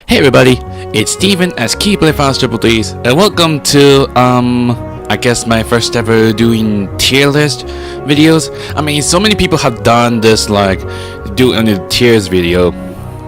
Hey everybody, it's Steven as KeyPlayFiles333, and welcome to, I guess my first ever doing tier list videos. I mean, so many people have done this, like, doing a tiers video,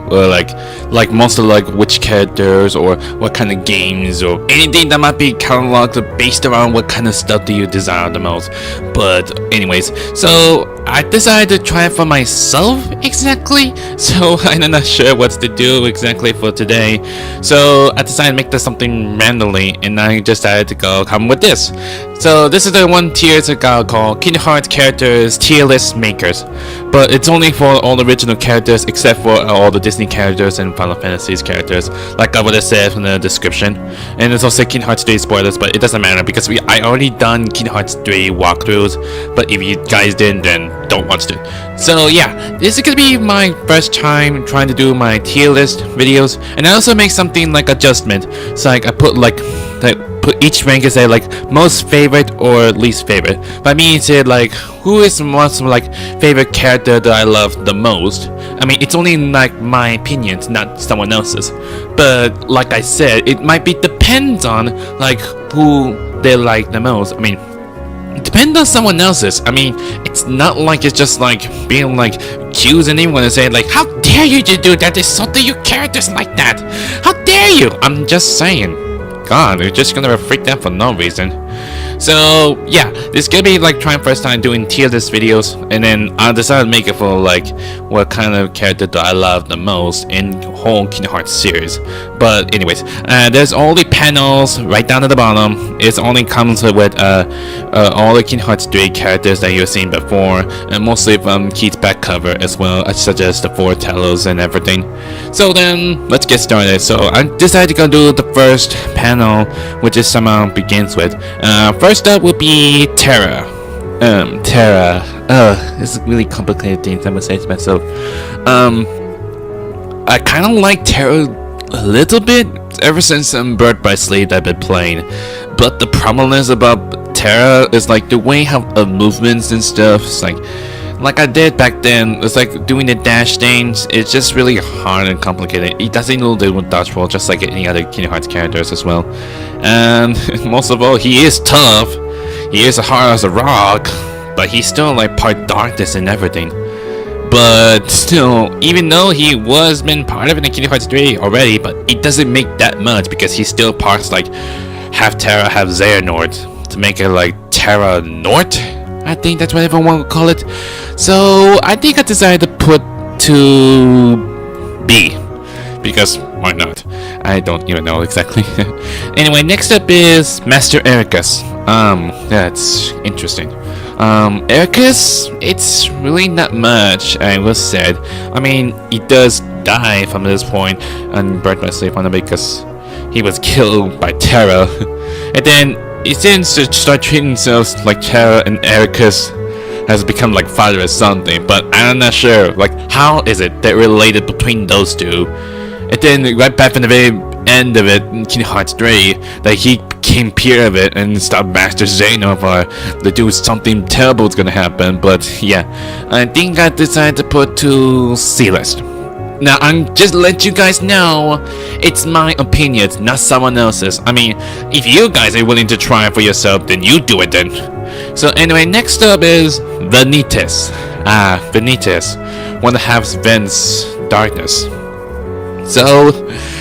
or like most of which characters, or what kind of games, or anything that might be kind of like based around what kind of stuff do you desire the most. But anyways, so I decided to try it for myself exactly, so I'm not sure what to do exactly for today. So I decided to make this something randomly, and I decided to come with this. So this is the one tier called Kingdom Hearts Characters Tier List Makers, but it's only for all the original characters except for all the Disney characters and Final Fantasy's characters, like I would have said in the description. And it's also Kingdom Hearts 3 spoilers, but it doesn't matter because I already done Kingdom Hearts 3 walkthroughs. But if you guys didn't, then don't watch it. So yeah, this is gonna be my first time trying to do my tier list videos, and I also make something like adjustment. So like I put put each rank and say like most favorite or least favorite. But I mean, say like who is most like favorite character that I love the most. I mean, it's only like my opinions, not someone else's. But like I said, it might be depends on like who they like the most. I mean, it depends on someone else's. I mean, it's not like it's just like being like accusing anyone and saying like, how dare you to do that? Insult your characters like that? How dare you? I'm just saying. God, you're just gonna freak out for no reason. So yeah, this is gonna be like trying first time doing tier list videos, and then I decided to make it for like what kind of character do I love the most in whole Kingdom Hearts series. But anyways, there's all the panels right down at the bottom. It only comes with all the Kingdom Hearts 3 characters that you've seen before, and mostly from Keith's back cover as well, such as the 4 Talos and everything. So then let's get started. So I decided to go do the first panel, which is somehow begins with first up would be Terra. Terra. This is really complicated things I'm gonna say to myself. I kind of like Terra a little bit ever since Birth by Sleep I've been playing, but the problem is about Terra is like the way how movements and stuff. It's like I did back then. It's like doing the dash things. It's just really hard and complicated. It doesn't know do with dodge roll, just like any other Kingdom Hearts characters as well. And most of all, he is tough. He is hard as a rock, but he's still like part darkness and everything. But still, even though he was been part of it in Kingdom Hearts 3 already, but it doesn't make that much because he still parts like half Terra, half Xehanort to make it like Terra Nort. I think that's what everyone would call it. So I think I decided to put to B, because why not? I don't even know exactly. Anyway, next up is Master Eraqus. That's interesting. Eraqus, it's really not much, I will say. I mean, he does die from this point and Birth by Sleep on him because he was killed by Terra. And then he seems to start treating himself like Terra, and Eraqus has become like father or something, but I'm not sure like how is it that related between those two. And then right back from the very end of it in Kingdom Hearts 3, that he became peer of it and stopped Master Xehanort, or to do something terrible is gonna happen. But yeah, I think I decided to put to C list. Now, I'm just let you guys know, it's my opinion, not someone else's. I mean, if you guys are willing to try it for yourself, then you do it then. So anyway, next up is Vanitas. Vanitas, one that has Ven's darkness. So,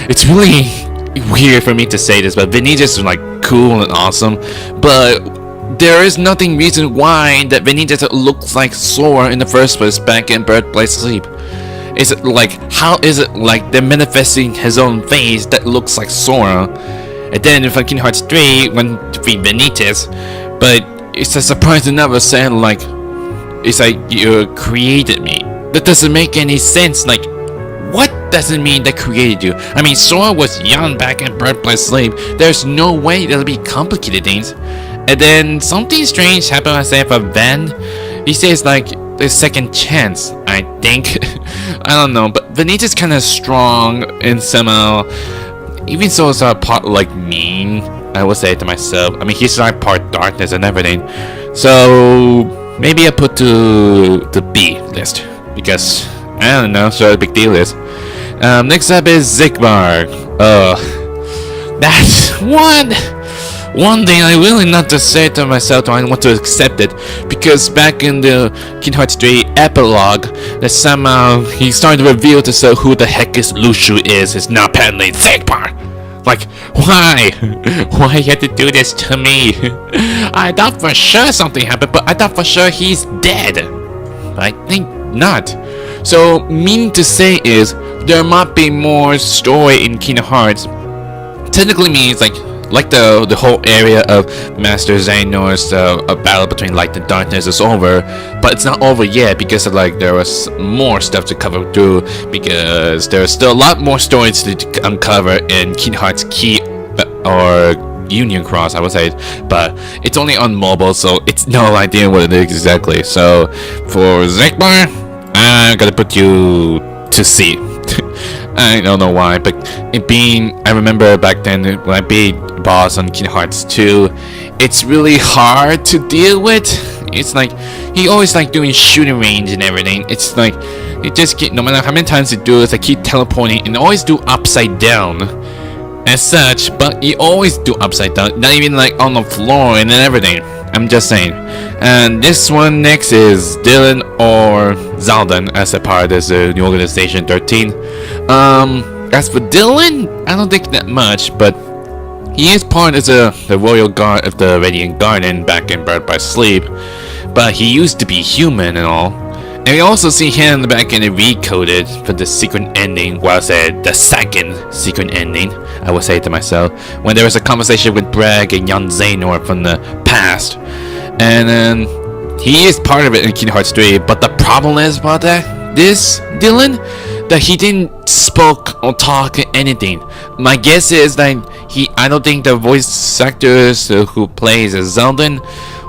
it's really weird for me to say this, but Vanitas is like cool and awesome, but there is nothing reason why that Vanitas looks like Sora in the first place back in Birth by Sleep. Is it like, how is it like they're manifesting his own face that looks like Sora? And then in Kingdom Hearts 3, when defeat Vanitas, but it's a surprise enough of saying like, it's like you created me. That doesn't make any sense. Like, what does it mean that created you? I mean, Sora was young back in Birth by Sleep. There's no way that'll be complicated things. And then something strange happened, I say, for Van. He says like the second chance, I think. I don't know, but Vanitas kind of strong and somehow, even so it's a part like mean, I would say to myself. I mean, he's like part darkness and everything. So maybe I put to the B list because I don't know, so a big deal is. Next up is Zigbar. That's one thing I really not to say to myself, I want to accept it, because back in the Kingdom Hearts 3 epilogue, that somehow he started to reveal to us who the heck is Lushu is not apparently Zigbar. Like, why? Why you had to do this to me? I thought for sure something happened, but I thought for sure he's dead. But I think not. So, meaning to say is, there might be more story in Kingdom Hearts. Technically means like the whole area of Master Xehanor's battle between light and darkness is over, but it's not over yet because of like there was more stuff to cover through, because there's still a lot more stories to uncover in Kingdom Hearts Key or Union Cross, I would say, but it's only on mobile, so it's no idea what it is exactly. So for Zigbar, I'm gonna put you to C. I don't know why, but I remember back then when I beat boss on Kingdom Hearts 2, it's really hard to deal with. It's like he always like doing shooting range and everything. It's like you just get, no matter how many times you do it, I keep teleporting and always do upside down as such, but you always do upside down, not even like on the floor and everything. I'm just saying. And this one next is Dylan or Xaldin as a part of this new organization 13. As for Dylan, I don't think that much, but he is part of the royal guard of the Radiant Garden back in Birth by Sleep, but he used to be human and all. And we also see him in the back end recoded for the secret ending, well, I said the second secret ending, I would say to myself, when there was a conversation with Braig and young Xehanort from the past. And then he is part of it in Kingdom Hearts 3, but the problem is about this Dylan, that he didn't spoke or talk anything. My guess is that I don't think the voice actors who plays as Xaldin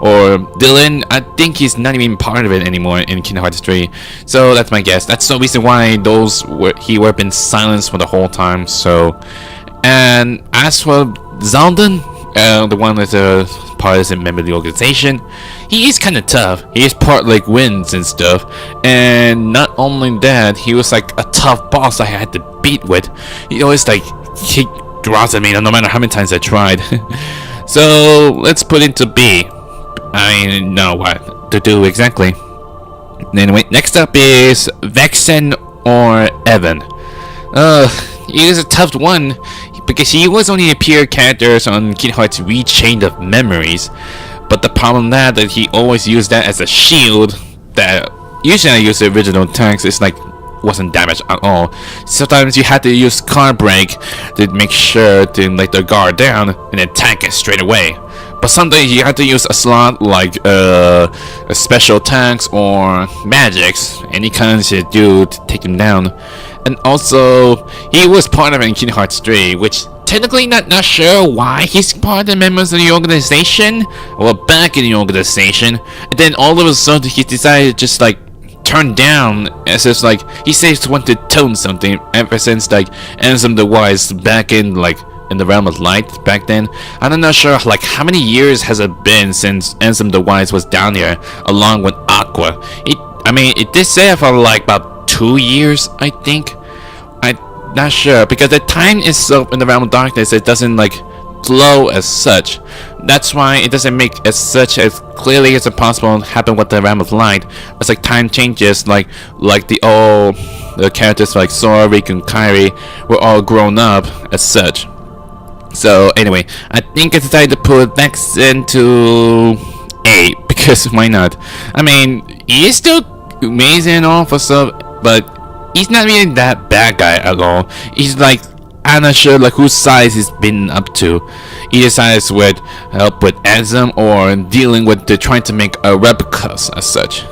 or Dylan, I think he's not even part of it anymore in Kingdom Hearts 3. So that's my guess. That's the reason why he were been silenced for the whole time. So, and as for Xaldin, the one that's a part of the member of the organization, he is kind of tough. He is part like wins and stuff, and not only that, he was like a tough boss I had to beat with. He always like kick draws at me no matter how many times I tried. So let's put into B. I know what to do exactly. Anyway, next up is Vexen or Evan. He is a tough one because he was only appear characters on Kingdom Hearts Rechained of Memories, but the problem that he always used that as a shield that usually I use the original tanks, it's like wasn't damaged at all. Sometimes you had to use card break to make sure to let the guard down and attack it straight away. But sometimes you have to use a slot like a special tanks or magics, any kinds you do to take him down. And also, he was part of it in Kingdom Hearts 3, which technically not sure why he's part of the members of the organization, or back in the organization. And then all of a sudden he decided to just like turn down, as if like he says want to tone something ever since like Ansem the Wise back in like in the realm of light back then. I'm not sure like how many years has it been since Ansem the Wise was down here along with Aqua. It did say for like about 2 years, I think. I'm not sure because the time itself in the realm of darkness, it doesn't like flow as such. That's why it doesn't make as such as clearly as possible happen with the realm of light. It's like time changes, like the characters like Sora, Riku, and Kairi were all grown up as such. So anyway, I think I decided to put Vex into A because why not? I mean, he is still amazing and all for stuff, but he's not really that bad guy at all. He's like, I'm not sure like whose side he's been up to. He decides with help with Ansem or dealing with trying to make a replicas as such.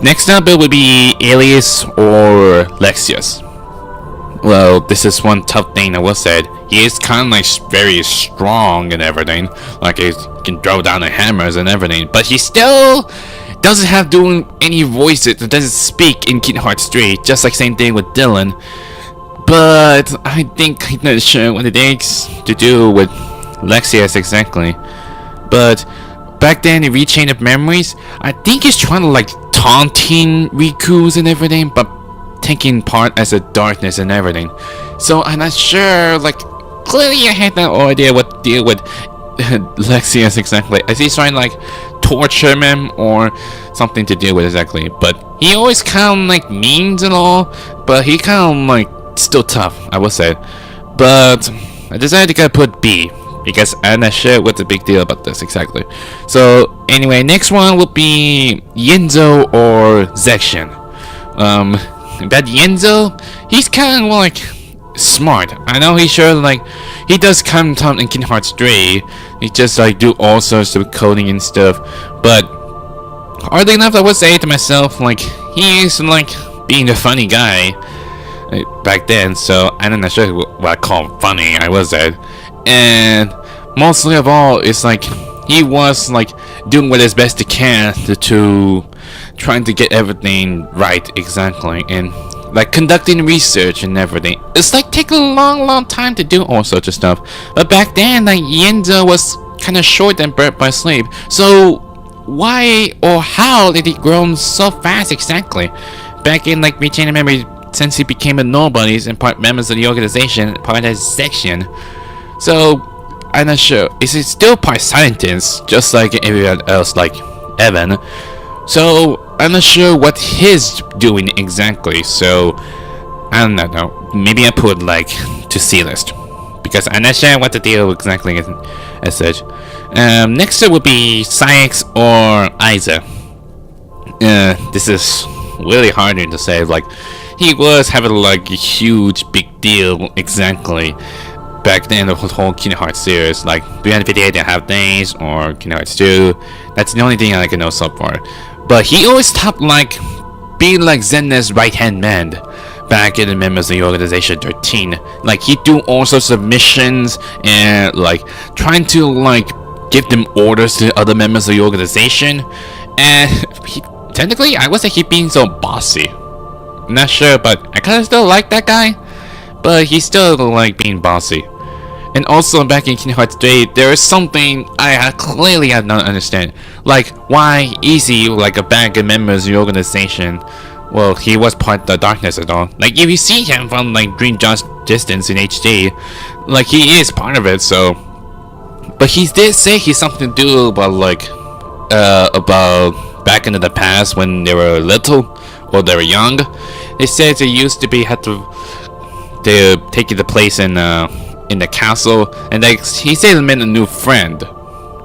Next up it would be Alias or Lexaeus. Well, this is one tough thing I will say. He is kind of like very strong and everything, like he can throw down the hammers and everything, but he still doesn't have doing any voices, it doesn't speak in Kingdom Hearts 3, just like same thing with Dylan. But I think I'm not sure what it takes to do with Lexaeus exactly. But back then in Rechain of Memories, I think he's trying to like taunting Riku's and everything, but taking part as a darkness and everything. So I'm not sure, like, clearly I had no idea what to deal with Lexius exactly, as he's trying to like torture him or something to deal with exactly. But he always kind of like means and all, but he kind of like still tough, I would say. But I decided to put B because I'm not sure what's the big deal about this exactly. So anyway, next one would be Yenzo or Zexion. That Yenzo, he's kind of like smart. I know he sure like he does come down in Kingdom Hearts 3. He just like do all sorts of coding and stuff. But hardly enough, I would say to myself like he is like being a funny guy back then. So I'm not sure what I call funny, I would say. And mostly of all, it's like he was like doing what his best he can to trying to get everything right exactly, and like conducting research and everything. It's like taking a long time to do all sorts of stuff. But back then, like Yenzo was kind of short and burnt by sleep. So why or how did he grow so fast exactly? Back in like retaining memory, since he became a nobody and part members of the organization, part of his section. So I'm not sure. Is he still part scientist, just like everyone else, like Evan? So I'm not sure what he's doing exactly. So I don't know. Maybe I put like to C list because I'm not sure what the deal exactly is as such. Next up would be Saïx or Aiza. This is really hard to say. Like he was having like a huge big deal exactly back then, the whole Kingdom Hearts series. Like 358 and a half days or Kingdom Hearts 2. That's the only thing I can know so far. But he always stopped like being like Zen's right hand man back in the members of the organization 13. Like he do all sorts of missions and like trying to like give them orders to other members of the organization. And he, technically I would say he being so bossy. I'm not sure, but I kinda still like that guy. But he's still like being bossy. And also back in Kingdom Hearts 3, there is something I clearly have not understand. Like why Easy, like a bad good member of the organization, well, he was part of the darkness at all. Like if you see him from like Dream Just distance in HD, like he is part of it. So, but he did say he's something to do about like about back into the past when they were little or they were young. They said they used to be had to they taking the place in the castle, and like he said they made a new friend,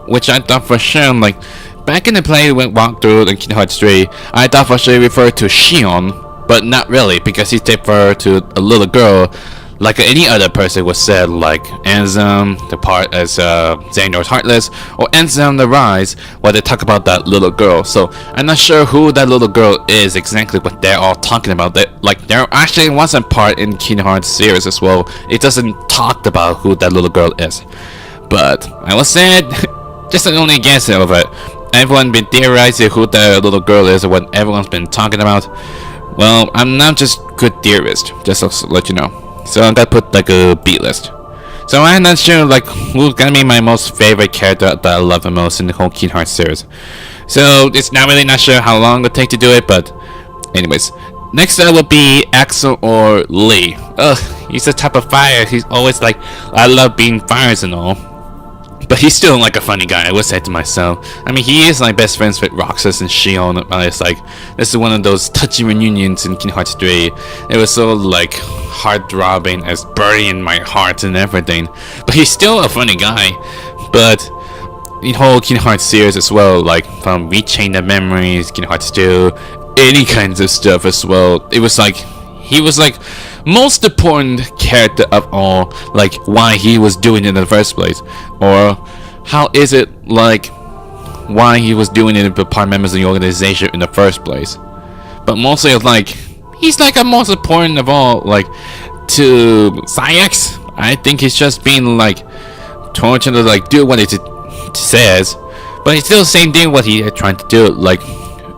which I thought for sure like back in the play we walked through in Kingdom Hearts 3, I thought for sure he referred to Xion, but not really, because he referred to a little girl like any other person was said, like Ansem, the part as Xehanor's Heartless, or Ansem the Rise, where they talk about that little girl. So I'm not sure who that little girl is exactly, what they're all talking about. That like there actually wasn't part in Kingdom Hearts series as well. It doesn't talk about who that little girl is. But I was said, just an only guess of it. Everyone been theorizing who that little girl is, or what everyone's been talking about. Well, I'm not just good theorist, just to let you know. So I'm gonna put like a B list. So I'm not sure like who's gonna be my most favorite character that I love the most in the whole Kingdom Hearts series. So it's not really not sure how long it would take to do it, but anyways. Next up would be Axel or Lee. Ugh, he's the type of fire. He's always like, I love being fires and all. But he's still like a funny guy, I would say to myself. I mean, he is like best friends with Roxas and Xion. It's like, this is one of those touchy reunions in Kingdom Hearts 3. It was so like heart-throbbing, as burning in my heart and everything. But he's still a funny guy. But the whole Kingdom Hearts series as well, like from Rechain the Memories, Kingdom Hearts 2, any kinds of stuff as well. It was like, he was like most important character of all, like why he was doing it in the first place, or how is it like why he was doing it with part members of the organization in the first place. But mostly it's like he's like a most important of all, like to Saïx. I think he's just being like trying to like do what it says, but it's still the same thing what he trying to do, like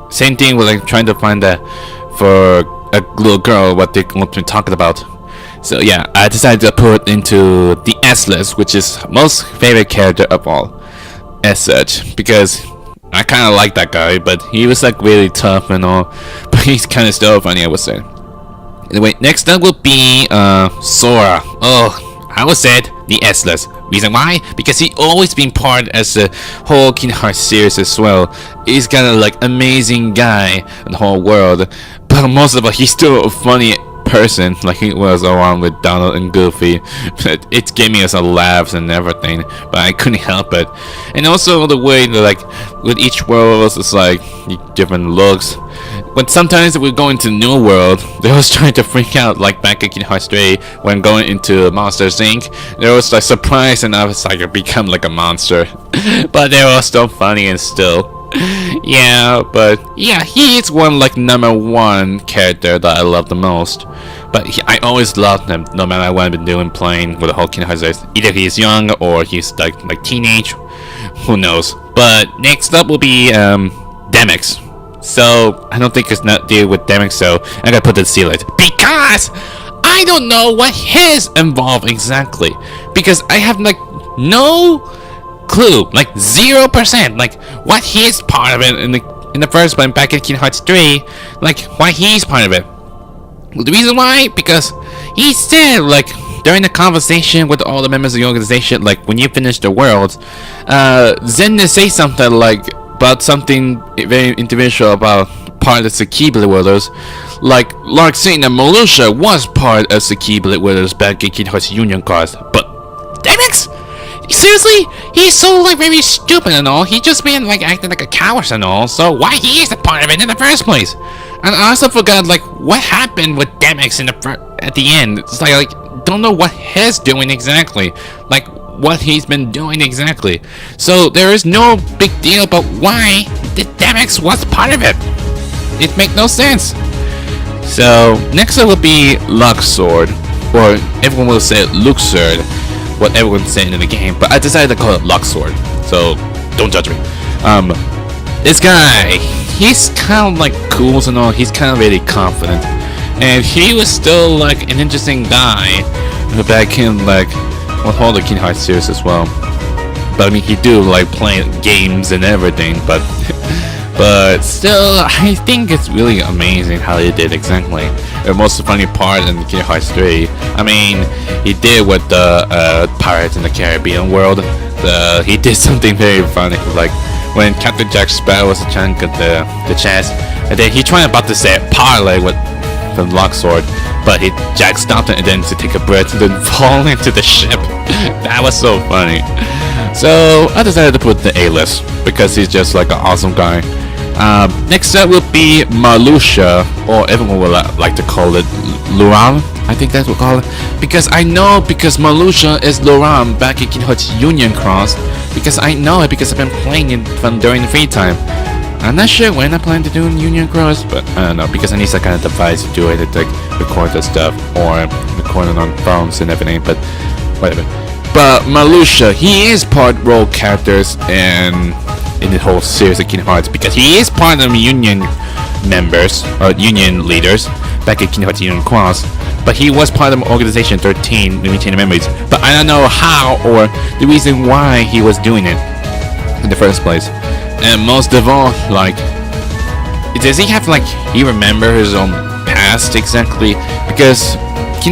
same thing with like trying to find that for a little girl what they've been talking about. So yeah, I decided to put into the S list, which is most favorite character of all as such, because I kind of like that guy, but he was like really tough and all, but he's kind of still funny, I would say. Anyway, next up will be Sora. Oh, I was said the S-less. Reason why? Because he always been part as the whole Kingdom Hearts series as well. He's kind of like amazing guy in the whole world, but most of all, he's still a funny person, like he was around with Donald and Goofy. It gave me some laughs and everything, but I couldn't help it. And also the way that, like, with each world it's like different looks. When sometimes we go into New World, they was trying to freak out, like back in Kingdom Hearts 3 when going into Monsters Inc. They was like surprised and I was like, I become like a monster. But they were still funny and still. Yeah, but yeah, he is one like #1 character that I love the most. But I always loved him, no matter what I've been doing playing with the whole Kingdom Hearts. Either he's young or he's like teenage, who knows. But next up will be Demyx. So I don't think it's not deal with Demyx, so I gotta put the seal it because I don't know what his involved exactly, because I have like no clue, like 0%, like what he's part of it in the first one back in Kingdom Hearts 3, like why he's part of it. The reason why, because he said like during the conversation with all the members of the organization, like when you finish the world, Zen say something like about something very individual about part of the Keyblade Wielders, like Larxene and Marluxia was part of the Keyblade Wielders back in Kingdom Hearts Union Cross, but Demyx? Seriously? He's so like very stupid and all. He just been like acting like a coward and all. So why he is a part of it in the first place? And I also forgot like what happened with Demyx in at the end. It's like don't know what he's doing exactly. Like what he's been doing exactly. So there is no big deal about why the Demyx was part of it. It makes no sense. So next up will be Luxord, or everyone will say Luxord, what everyone's saying in the game, but I decided to call it Luxord, so don't judge me. This guy, he's kind of like cool and all, he's kind of really confident, and he was still like an interesting guy back in like all the Kingdom Hearts series as well. But I mean, he do like playing games and everything, but but still, I think it's really amazing how he did exactly. The most funny part in Kingdom Hearts 3, I mean, he did with the Pirates in the Caribbean world. He did something very funny, like when Captain Jack Sparrow was trying to get the chest, and then he tried about to say parlay with the Luxord, but Jack stopped it and then to take a breath and then fall into the ship. That was so funny. So I decided to put the A-list because he's just like an awesome guy. Next up will be Marluxia, or everyone will like to call it Luram. I think that's what we call it, because Marluxia is Luram back in Kingdom Hearts Union Cross, because I know it because I've been playing it from during the free time. I'm not sure when I plan to do Union Cross, but I don't know, because I need some kind of device to do it, to like record the stuff or record it on phones and everything, but whatever. But Marluxia, he is part role characters in the whole series of Kingdom Hearts, because he is part of the Union members or Union leaders back in Kingdom Hearts Union Cross, but he was part of Organization 13 to maintain the memories. But I don't know how or the reason why he was doing it in the first place. And most of all, like, does he have like he remember his own past exactly? Because in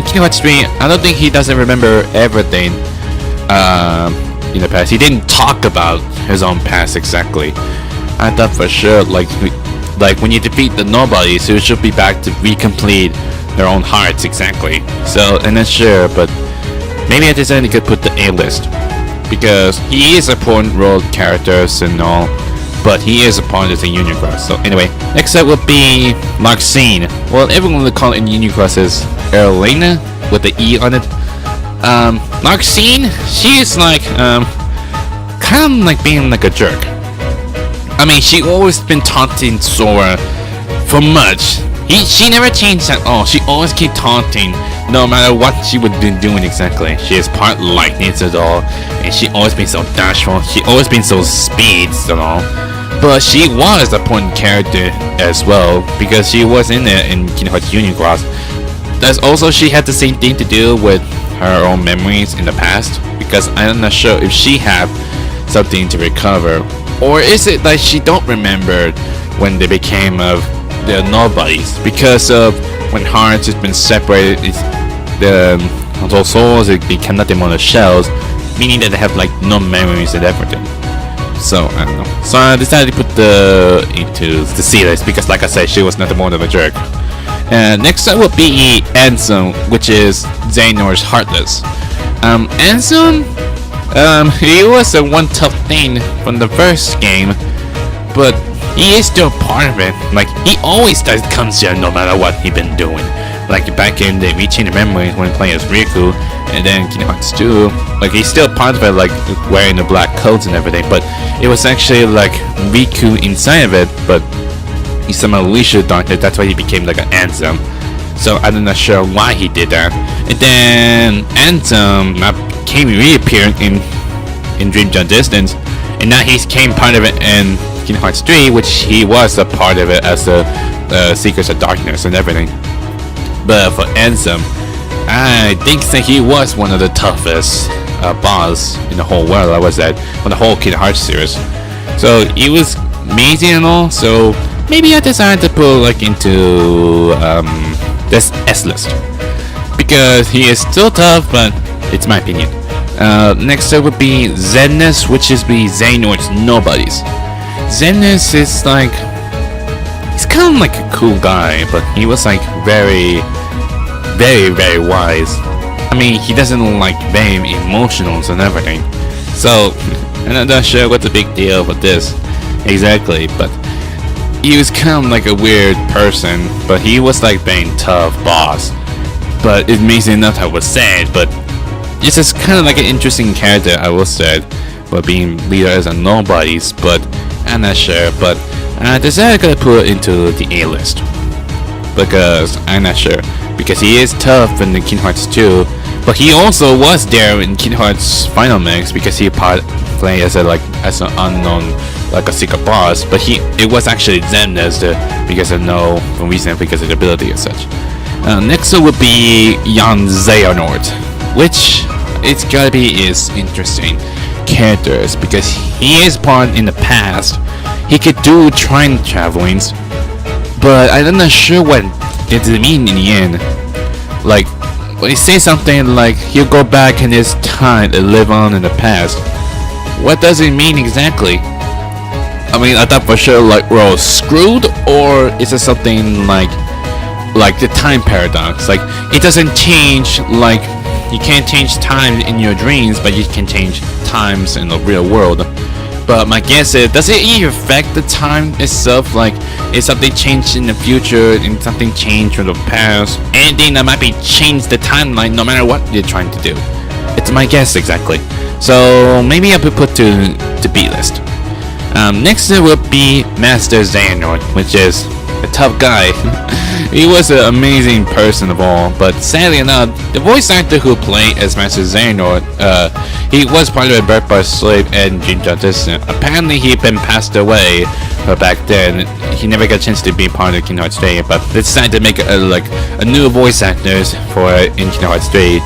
Kingdom Hearts 3, I don't think he doesn't remember everything in the past. He didn't talk about his own past exactly. I thought for sure, like when you defeat the nobodies, you should be back to recomplete their own hearts exactly. So, and then sure, but maybe I decided to put the A-list, because he is important role characters and all, but he is a part of the Union Cross. So anyway, next up will be Larxene. Well, everyone will call it in Union Cross as Erlena with the E on it. Larxene, she is like kind of like being like a jerk. I mean, she always been taunting Sora for much. She never changed at all. She always keep taunting, no matter what she would be doing exactly. She is part lightning at all, and she always been so dashful. She always been so speeds and all. But she was a important character as well, because she was in there in Kingdom Hearts Union Cross. That's also, she had the same thing to do with her own memories in the past, because I'm not sure if she had something to recover, or is it that she don't remember when they became of they're nobodies because when hearts has been separated, those souls they cannot demolish shells, meaning that they have like no memories and everything. So I don't know. So I decided to put into the C list because, like I said, she was nothing more than a jerk. And next up would be Ansem, which is Xehanort's Heartless. Ansem, he was the one tough thing from the first game, but he is still part of it. Like, he always comes here no matter what he been doing. Like, back in the Rechain Memories when playing as Riku, and then Kingdom Hearts 2, like, he's still part of it, like, wearing the black coats and everything, but it was actually, like, Riku inside of it, but he somehow leashed darkness, that's why he became, like, an Ansem. So, I'm not sure why he did that. And then, Ansem reappeared in Dream Jump Distance, and now he came part of it in Kingdom Hearts 3, which he was a part of it as the Secrets of Darkness and everything. But for Ansem, I think that he was one of the toughest boss in the whole world. I was that on the whole Kingdom Hearts series. So he was amazing and all. So maybe I decided to put like into this S list because he is still tough, but it's my opinion. Next up would be Xemnas, which is Xehanort's Nobodies. Xemnas is like, he's kind of like a cool guy, but he was like very wise. I mean, he doesn't like very emotional and everything. So, I'm not sure what the big deal with this exactly, but he was kind of like a weird person, but he was like being tough boss. But it's amazing enough I was sad, but it's just kind of like an interesting character, I will say, but being leader as a nobodies, but I'm not sure, but I decided to put it into the A list because I'm not sure, because he is tough in the Kingdom Hearts 2, but he also was there in Kingdom Hearts Final Mix because he played as an unknown, like a secret boss, but it was actually Xemnas because of because of the ability and such. Next up would be Young Xehanort, which it's gotta be is interesting characters because he is part in the past. He could do time travelings, but I'm not sure what it mean in the end. Like when he says something like he'll go back in his time and live on in the past, what does it mean exactly? I mean, I thought for sure like we're all screwed, or is it something like the time paradox? Like it doesn't change, like you can't change time in your dreams, but you can change times in the real world. But my guess is, does it even affect the time itself? Like, is something changed in the future and something changed from the past? Anything that might be changed the timeline, no matter what you're trying to do. It's my guess exactly. So maybe I could put to B list. Next it would be Master Xehanort, which is a tough guy. He was an amazing person of all, but sadly enough, the voice actor who played as Master Xehanort, he was part of a Birth by Slave and Dream Jump Distance. Apparently he'd been passed away, but back then he never got a chance to be part of Kingdom Hearts 3, but they decided to make a new voice actors for in Kingdom Hearts 3,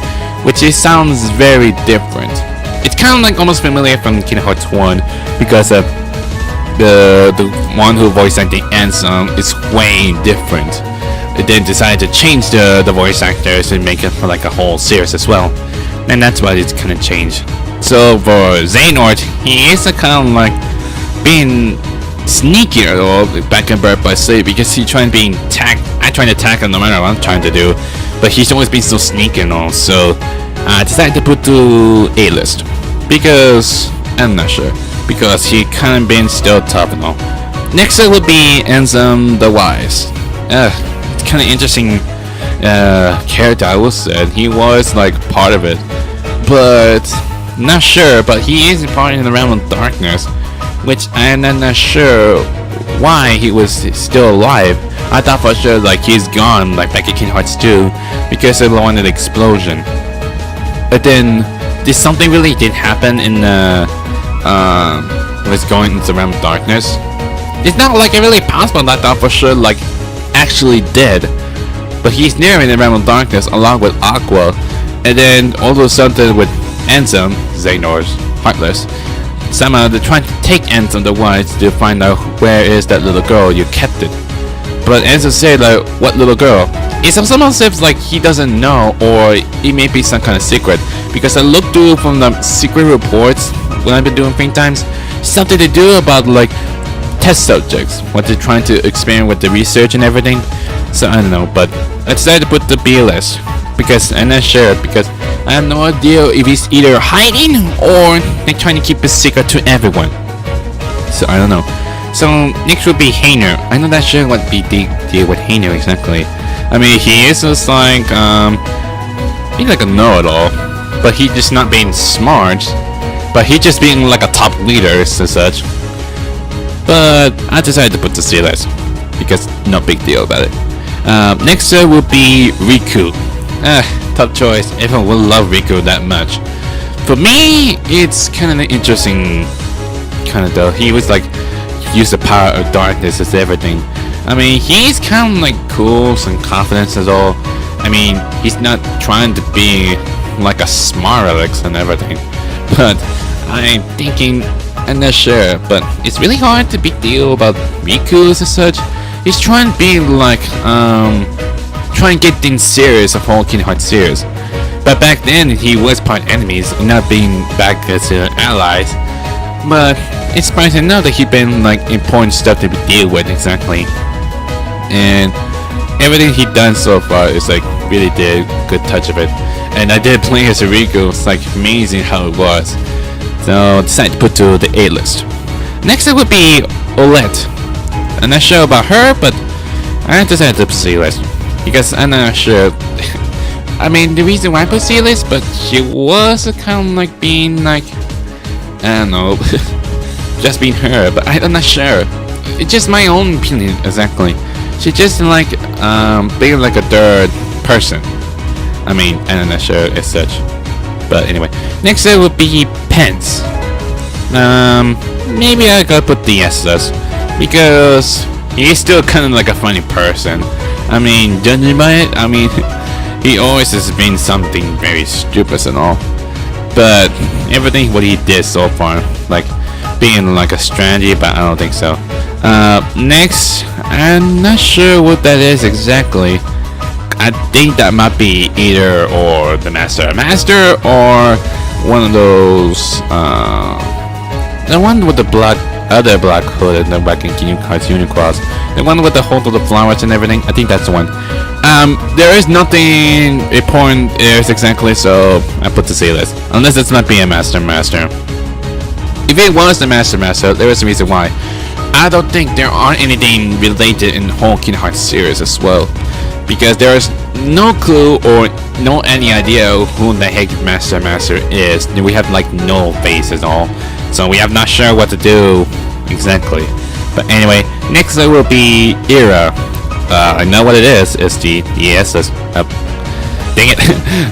which sounds very different. It's kind of like almost familiar from Kingdom Hearts 1 because of the one who voice acting Ansem is way different. They then decided to change the voice actors and make it for like a whole series as well, and that's why it's kind of changed. So for Xehanort, he is a kind of like being sneaky or back in Birth by Slave because he's trying to be I try to attack him no matter what I'm trying to do, but he's always been so sneaky and all. So I decided to put to A list because I'm not sure, because he kind of been still tough and all. Next up would be Ansem the Wise. It's kind of interesting character, I will say. He was like part of it, but not sure. But he is part in the realm of darkness, which I'm not sure why he was still alive. I thought for sure like he's gone, like back in Kingdom Hearts 2, because of the one of the explosion. But then did something really did happen in the was going into the realm of darkness? It's not like it really possible that I thought for sure like actually dead, but he's near in the realm of darkness along with Aqua, and then all of a sudden with Ansem, Xehanort's Heartless, somehow they're trying to take Ansem the Wise to find out where is that little girl you kept it. But as I said, like, what little girl? It's almost as if like he doesn't know, or it may be some kind of secret. Because I looked through from the secret reports when I've been doing Think Times, something to do about like test subjects, what they're trying to experiment with the research and everything. So I don't know, but I decided to put the B list because I'm not sure, because I have no idea if he's either hiding or they're trying to keep a secret to everyone. So I don't know. So next would be Hayner. I'm not that sure what the deal with Hayner exactly. I mean, he is just like he's like a know-it-all, but he just not being smart, but he just being like a top leader and such. But I decided to put the C list because no big deal about it. Next would be Riku. Tough choice. Everyone will love Riku that much. For me, it's kind of interesting. Kind of though. He was like use the power of darkness as everything. I mean, he's kind of like cool, some confidence as all. I mean, he's not trying to be like a smart Alex and everything. But I'm thinking, I'm not sure, but it's really hard to big deal about Riku as such. He's trying to be like, trying to get things serious of whole Kingdom Hearts series. But back then, he was part enemies, not being back as allies. But it's surprising to know that he's been like important stuff to deal with exactly. And everything he done so far is like really did a good touch of it. And I did play as Riku, it's like amazing how it was. So decided to put to the A list. Next it would be Olette. I'm not sure about her, but I decided to put C list because I'm not sure. I mean, the reason why I put C list, but she was kind of like being like, I don't know, just being her, but I'm not sure. It's just my own opinion exactly. She just like being like a third person. I mean, I'm not sure as such. But anyway, next it would be Pence. Maybe I gotta put the S list because he's still kind of like a funny person. I mean, judging by it, I mean, he always has been something very stupid and all. But everything what he did so far, like being like a strategy, but I don't think so. Next, I'm not sure what that is exactly. I think that might be either or the Master or one of those the one with the other black hood and the black and Kingdom Hearts Unicross, the one with the hold of the flowers and everything. I think that's the one. There is nothing important is exactly, so I put the C list unless it's not being a Master. If it was the Master, there is a reason why. I don't think there are anything related in the whole Kingdom Hearts series as well, because there is no clue or no any idea who the heck Master is. We have like no face at all, so we have not sure what to do exactly. But anyway, next there will be Era. I know what it is. It's the S list. Dang it!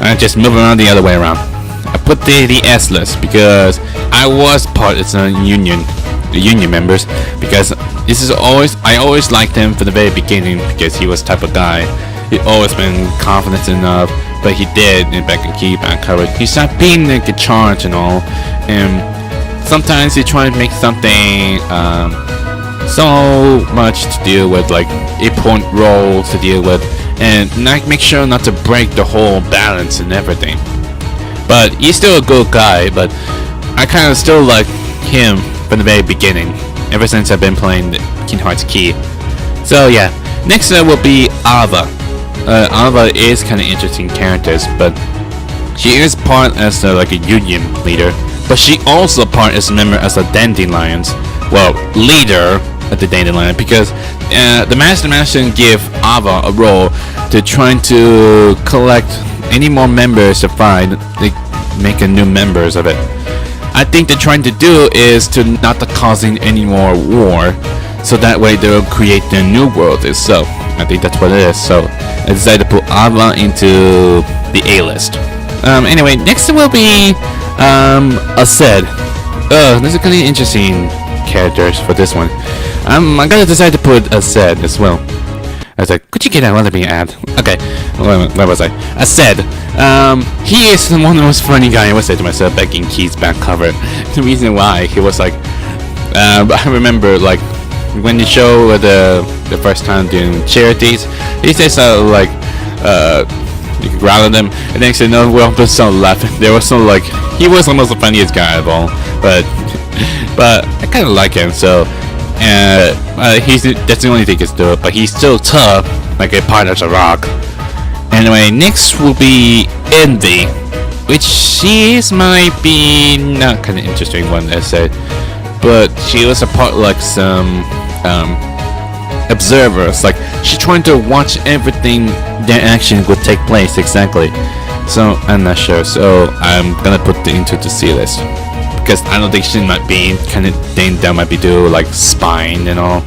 I'm just moving around the other way around. I put the S list because I was part of the union members, because this is I always liked him from the very beginning because he was the type of guy. He always been confident enough, but he did in back and keep and covered. He's not being like in charge and all, and sometimes he try to make something so much to deal with, like important roles to deal with, and not make sure not to break the whole balance and everything. But he's still a good guy, but I kind of still like him from the very beginning, ever since I've been playing the Kingdom Hearts Key. So yeah, next will be Ava. Ava is kind of interesting characters, but she is part as like a union leader, but she also part as a member as a Dandelions. Well, leader of the Dandelion, because the Master give Ava a role to trying to collect any more members to find, like make a new members of it. I think they're trying to do is to not causing any more war, so that way they'll create their new world itself. I think that's what it is. So I decided to put Ava into the A list. Anyway, next will be Aced. This is kind of interesting characters for this one. I gotta decide to put Aced as well. I was like, could you get out? Let me add. Okay, where was I? Aced. He is one of the most funny guy. I would say to myself back in Key's back cover. The reason why he was like, I remember like when you show the first time doing charities, he says like you can ground them, and then he said no, we're all just so laughing. There was so like he was almost the funniest guy of all, but I kind of like him. So that's the only thing he can do it, but he's still tough, like a part of the rock. Anyway, next will be Envy, which might be not kind of interesting one, as I said, but she was a part like some observers, like she's trying to watch everything their action would take place exactly. So I'm not sure, so I'm gonna put it into the C list because I don't think she might be kind of thing that might be do like spine and all,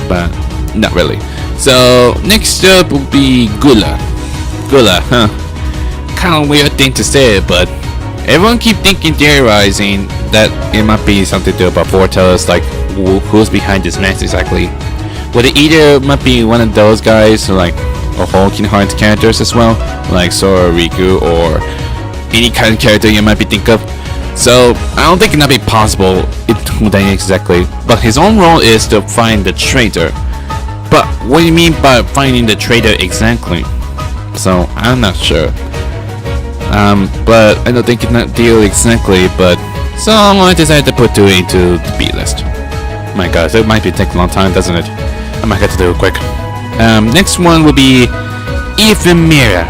but not really. So next up will be Gula, huh? Kind of weird thing to say, but everyone keep theorizing that it might be something to do about foretellers, like who's behind this mess exactly. Would it either might be one of those guys, like or whole Kingdom Hearts characters as well, like Sora, Riku, or any kind of character you might be think of. So I don't think it might be possible exactly. But his own role is to find the traitor. But what do you mean by finding the traitor exactly? So I'm not sure. But I don't think it's not deal exactly. But so I decided to put 2 into the B list. My God, it might be take a long time, doesn't it? I might have to do it quick. Next one will be Ephemera.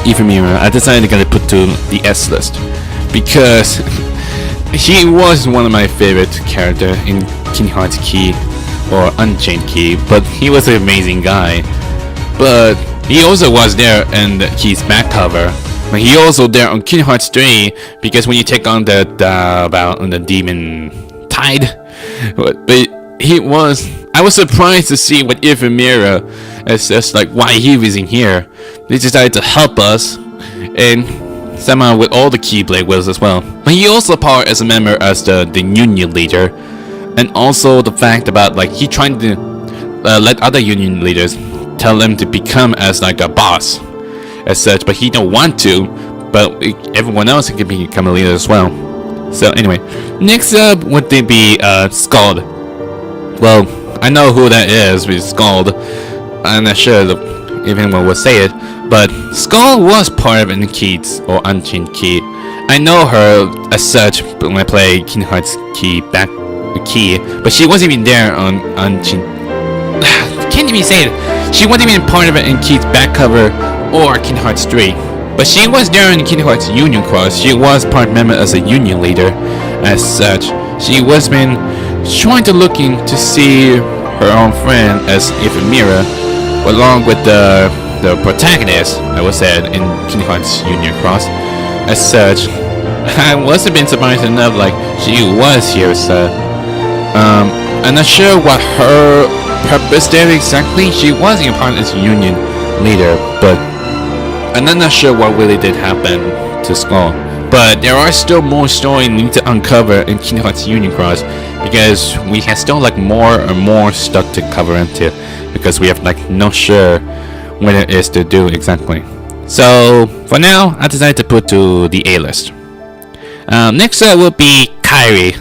Ephemera. I decided to put to the S list because he was one of my favorite characters in Kingdom Hearts Key or Unchained Key, but he was an amazing guy. But he also was there in Key's back cover. But he also there on Kingdom Hearts 3 because when you take on the Demon Tide, but he was. I was surprised to see what Ephemera as just like why he was in here. They decided to help us, and somehow with all the Keyblade wheels as well. But he also part as a member as the union leader, and also the fact about like he trying to let other union leaders tell them to become as like a boss as such, but he don't want to. But everyone else can become a leader as well. So anyway, next up would they be Scald. Well, I know who that is with Scald. I'm not sure if anyone would say it, but Scald was part of Keys or Unchained Key. I know her as such when I play Kingdom Hearts Key Key, but she wasn't even there on Unchained. Can't even say it. She wasn't even part of it in Key's back cover or Kingdom Hearts 3. But she was there in Kingdom Hearts Union Cross. She was part member as a union leader as such. She was been trying to looking to see her own friend as Ephemera, along with the protagonist, I would say, in Kingdom Hearts Union Cross. As such, I wasn't been surprised enough, like she was here. So, I'm not sure what her purpose there exactly. She was in part as union leader, but I'm not sure what really did happen to Skull. But there are still more story we need to uncover in Kingdom Hearts Union Cross, because we have still like more and more stuff to cover into, because we have like no sure what it is to do exactly. So for now, I decided to put to the A list. Next up will be Kairi.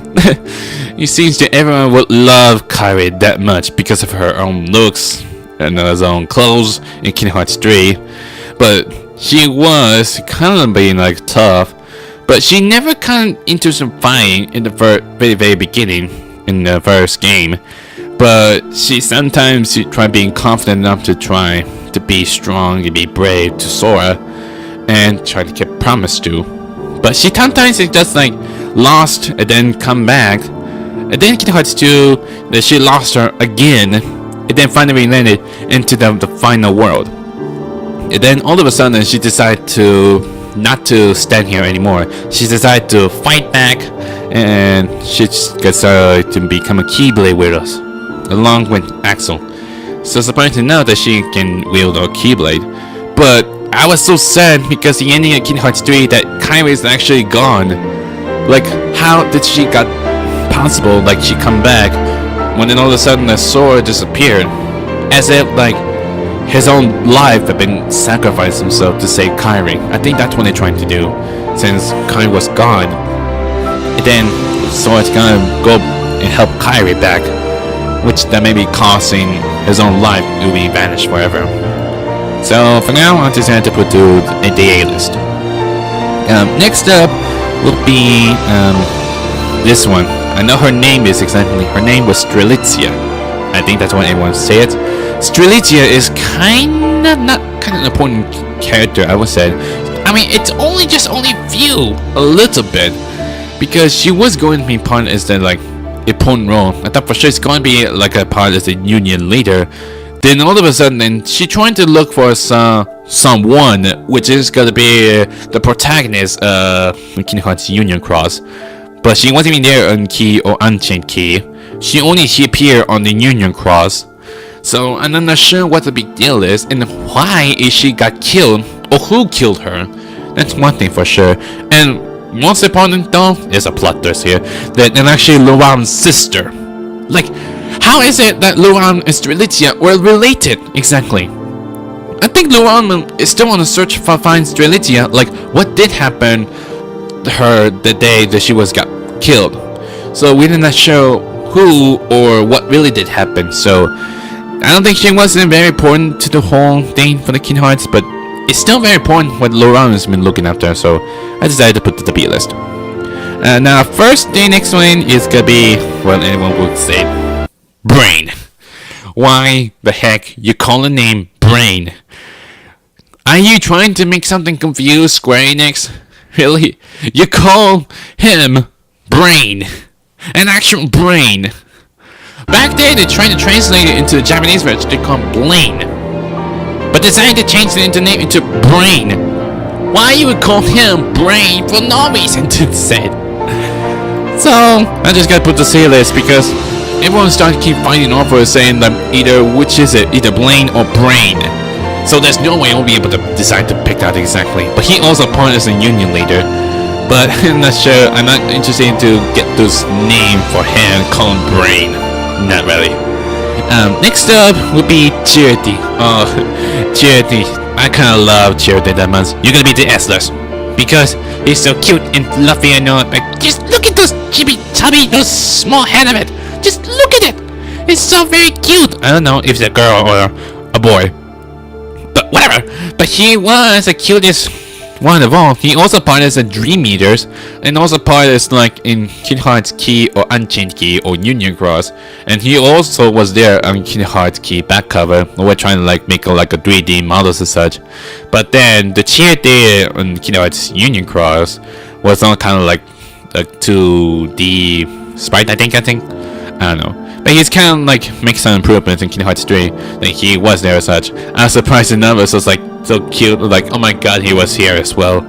It seems that everyone would love Kairi that much because of her own looks and her own clothes in Kingdom Hearts 3. But she was kind of being like tough, but she never kind of into some fighting in the very beginning in the first game. But she sometimes try being confident enough to try to be strong and be brave to Sora and try to keep promise to. But she sometimes is just like lost and then come back, and then Kingdom Hearts 2 that she lost her again, and then finally landed into the final world. And then all of a sudden she decided to not to stand here anymore. She decided to fight back, and she gets to become a Keyblade with us, along with Axel. So surprised to know that she can wield a Keyblade. But I was so sad because the ending of Kingdom Hearts 3 that Kairi is actually gone. Like, how did she got possible? Like, she come back when then all of a sudden the sword disappeared, as if like his own life had been sacrificed himself to save Kairi. I think that's what they're trying to do, since Kairi was gone. And then Sora's gonna go and help Kairi back. which that may be causing his own life to be vanished forever. So for now, I just had to put to the A-list. Next up will be this one. I know her name is exactly. Her name was Strelitzia. I think that's what everyone say it. Strelitzia is kind of not an important character, I would say. I mean, it's only few a little bit, because she was going to be part as the like important role. I thought for sure it's going to be like a part as the union leader. Then all of a sudden, then she trying to look for someone, which is gonna be the protagonist of Kingdom Hearts Union Cross. But she wasn't even there on Key or Unchained Key. She appeared on the Union Cross. So I'm not sure what the big deal is and why is she got killed or who killed her. That's one thing for sure. And most important though is a plot twist here that actually Luan's sister. Like, how is it that Luan and Strelitzia were related exactly? I think Luan is still on the search for find Strelitzia. Like, what did happen to her the day that she got killed? So we did not show who or what really did happen. So I don't think she wasn't very important to the whole thing for the Kingdom Hearts, but it's still very important what Luan has been looking after. So I decided to put to the B list. Now, first, the next one is gonna be, well, anyone would say, Brain. Why the heck you call the name Brain? Are you trying to make something confuse Square Enix? Really? You call him Brain, an actual brain. Back then, they tried to translate it into the Japanese version to call him Blaine, but decided to change the name into Brain. Why you would call him Brain for no reason to say? So I just gotta put the C list because everyone started to keep fighting over saying that either which is it, either Blaine or Brain. So there's no way I'll be able to decide to pick out exactly. But he also part as a union leader. But I'm not sure. I'm not interested to get this name for him. Call him Brain. Not really. Next up would be Charity. Oh, Charity. I kind of love Charity that much. You're gonna be the S list because he's so cute and fluffy and all. Like, just look at those chubby, those small head of it. Just look at it. It's so very cute. I don't know if it's a girl or a boy. But whatever. But he was the cutest one of all. He also part as a Dream Eaters, and also part as like in Kingdom Hearts Key or Unchained Key or Union Cross. And he also was there on Kingdom Hearts Key back cover. We're trying to like make like a 3D models and such. But then the Charity on Kingdom Hearts Union Cross was all kind of like 2D sprite. I think. I don't know. But he's kind of like make some improvements in Kingdom Hearts 3. Like he was there as such. I was surprised the numbers was like so cute. Like, oh my god, he was here as well.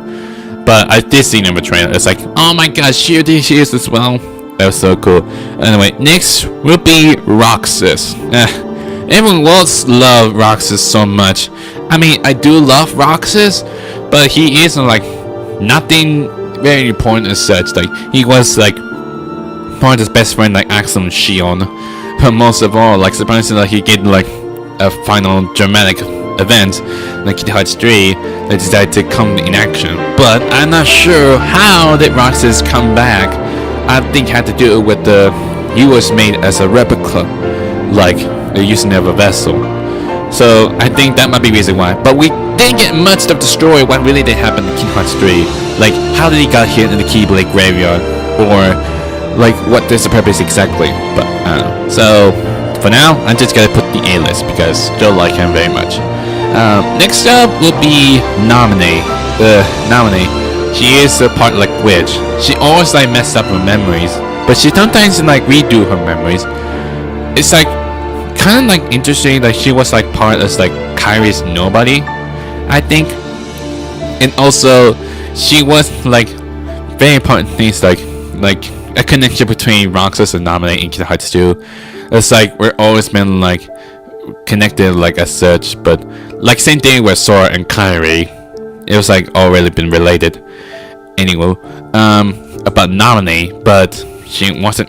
But I did see him in the trailer. It's like, oh my god, she is as well. That was so cool. Anyway, next will be Roxas. Everyone else love Roxas so much. I mean, I do love Roxas, but he isn't like nothing very important as such. Like he was like part of his best friend like Axel and Shion, but most of all, like surprisingly, like, he get like a final dramatic event like Kingdom Hearts 3 that decided to come in action. But I'm not sure how did Roxas come back. I think it had to do with he was made as a replica, like they're using of a vessel. So I think that might be the reason why. But we didn't get much of the story what really did happen in Kingdom Hearts 3. Like how did he got hit in the Keyblade graveyard, or like what is the purpose exactly. But I don't know. So for now, I'm just gonna put the A list because still like him very much. Next up will be Naminé. Naminé. She is a part like witch. She always like messed up her memories, but she sometimes like redo her memories. It's like kind of like interesting that she was like part as like Kairi's nobody, I think. And also she was like very important things like a connection between Roxas and Naminé in Kingdom Hearts 2. It's like we're always been like connected like as such, but like same thing with Sora and Kairi. It was like already been related. Anyway, about Naminé, but she wasn't.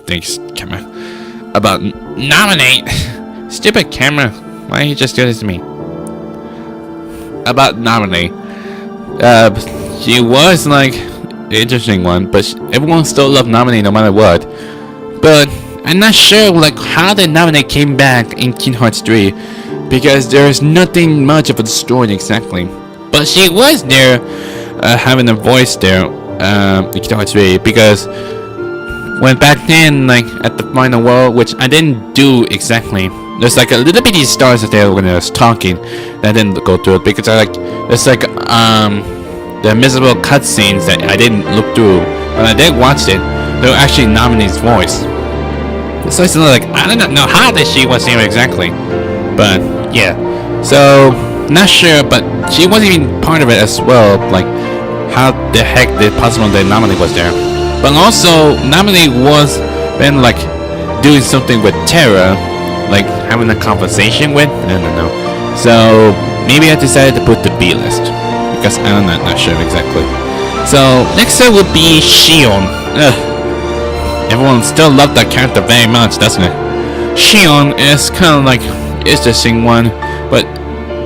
Thanks, camera. About Naminé, stupid camera. Why you just do this to me? About Naminé, she was like interesting one, but everyone still loved Naminé no matter what. But I'm not sure like how the Namine came back in Kingdom Hearts 3 because there's nothing much of a story exactly. But she was there, having a voice there in Kingdom Hearts 3 because when back then, like at the final world, which I didn't do exactly. There's like a little bitty stars that there when I was talking. That I didn't go through it because I like there's like the miserable cutscenes that I didn't look through. When I did watch it, they were actually Namine's voice. So it's like I don't know how that she was here exactly, but yeah. So not sure, but she wasn't even part of it as well. Like how the heck did possible that Namine was there? But also Namine was been like doing something with Terra, like having a conversation with. I don't know. So maybe I decided to put the B list because I'm not sure exactly. So next up would be Xion. Everyone still loved that character very much, doesn't it? Xion is kind of like interesting one, but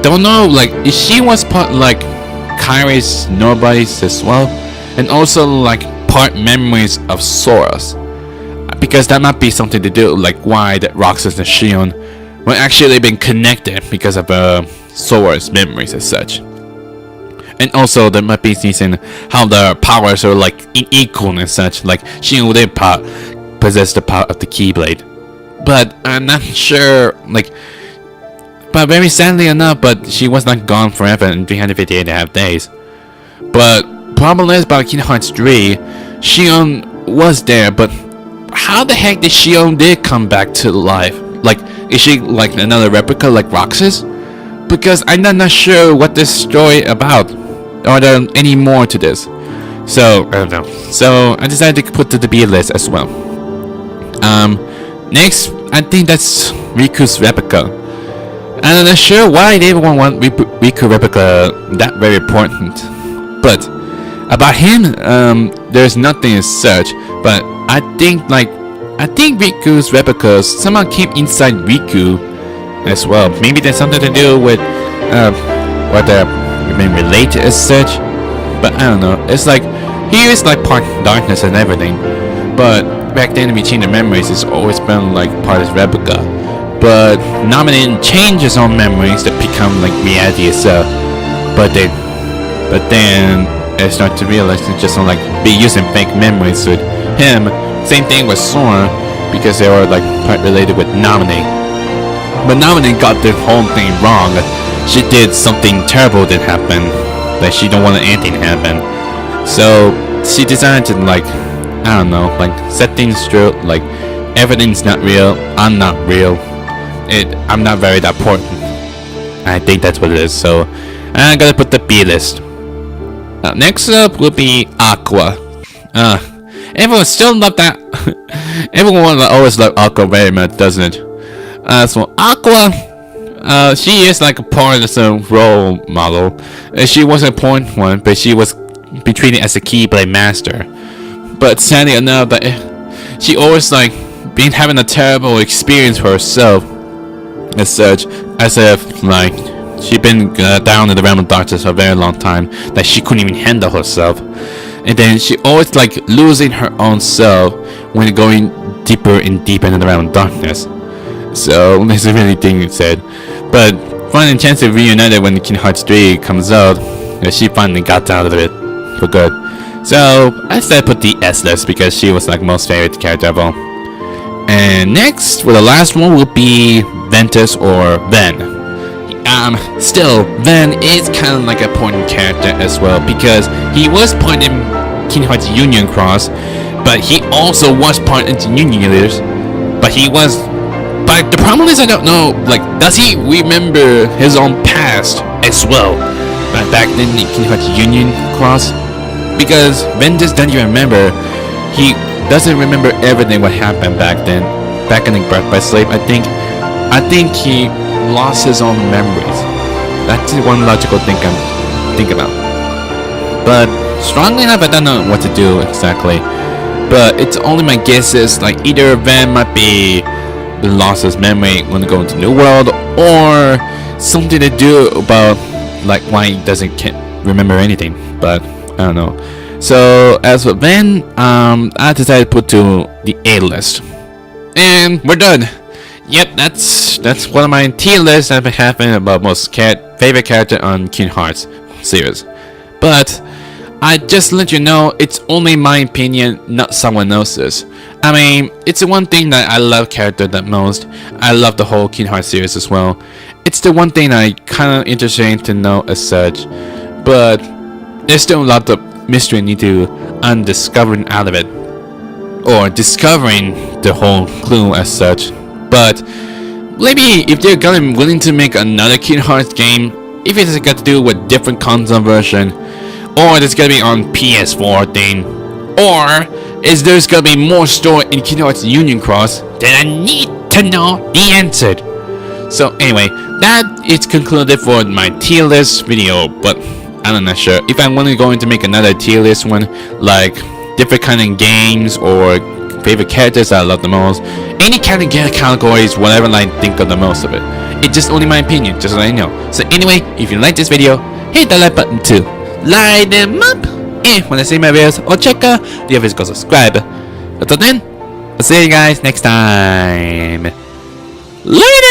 don't know like if she was part like Kyrie's Nobody's as well, and also like part memories of Sora's, because that might be something to do like why that Roxas and Xion were actually been connected because of Sora's memories as such. And also there might be seeing how the powers are like equal and such, like Xion did possess the power of the Keyblade, but I'm not sure like, but very sadly enough, but she was not gone forever in 358.5 days. But problem is about Kingdom Hearts 3, Xion was there, but how the heck did Xion did come back to life? Like, is she like another replica like Roxas? Because I'm not sure what this story about. Are there any more to this? So I don't know. So I decided to put to the B list as well. Next, I think that's Riku's replica. I'm not sure why they everyone want Riku replica that very important. But about him, there's nothing as such. But I think Riku's replicas somehow came inside Riku as well. Maybe there's something to do with what they're being related as such. But I don't know. It's like he is like part darkness and everything. But back then between the memories, it's always been like part of his replica. But Namine changed his own memories to become like reality itself. But then I start to realize it's just like be using fake memories with him. Same thing with Sora, because they were like part related with Namine. But Namine got the whole thing wrong. She did something terrible that happened, that she don't want anything to happen. So she decided to like, I don't know, like set things straight. Like everything's not real. I'm not real. I'm not very that important. I think that's what it is. So I gotta put the B list. Next up will be Aqua. Everyone still love that. Everyone always love Aqua very much, doesn't it? So Aqua, she is like a part of the role model. She wasn't a point one, but she was be treated as a Keyblade master. But sadly enough, that she always like been having a terrible experience for herself, as such, as if like she'd been down in the realm of darkness for a very long time, that she couldn't even handle herself. And then she always like losing her own self when going deeper and deeper into the realm of darkness. So this is really thing said. But finding a chance to reunite when Kingdom Hearts 3 comes out, she finally got out of it for good. So I said put the S list because she was like most favorite character of all. And next, for the last one, will be Ventus or Ven. Still, Ven is kind of like an important character as well, because he was part in Kingdom Hearts Union Cross, but he also was part into Union Leaders. But the problem is I don't know, like, does he remember his own past as well? But back then in Kingdom Hearts Union Cross, because Ventus doesn't even remember. He doesn't remember everything what happened back then. Back in the Birth by Slave, I think he lost his own memories. That's one logical thing I'm thinking about. But strongly enough, I don't know what to do exactly. But it's only my guess is like either Van might be lost his memory when going to New World, or something to do about like why he can't remember anything. But I don't know. So as for Van, I decided to put to the A list. And we're done. Yep, that's one of my tier lists I've been having about most favorite character on Kingdom Hearts series. But I just let you know it's only my opinion, not someone else's. I mean, it's the one thing that I love character the most. I love the whole Kingdom Hearts series as well. It's the one thing I kind of interesting to know as such. But there's still a lot of mystery I need to undiscovering out of it, or discovering the whole clue as such. But maybe if they're gonna be willing to make another Kingdom Hearts game, if it's got to do with different console version, or it's gonna be on PS4 thing, or is there's gonna be more story in Kingdom Hearts Union Cross, then I need to know the answer. So anyway, that is concluded for my tier list video, but I'm not sure if I'm only going to make another tier list one, like different kind of games or favorite characters that I love the most. Any kind of categories, whatever I think of the most of it. It's just only my opinion, just so I know. So anyway, if you like this video, hit the like button too. Light them up! And when I see my videos, or check out the other videos, go subscribe. Until then, I'll see you guys next time. Later!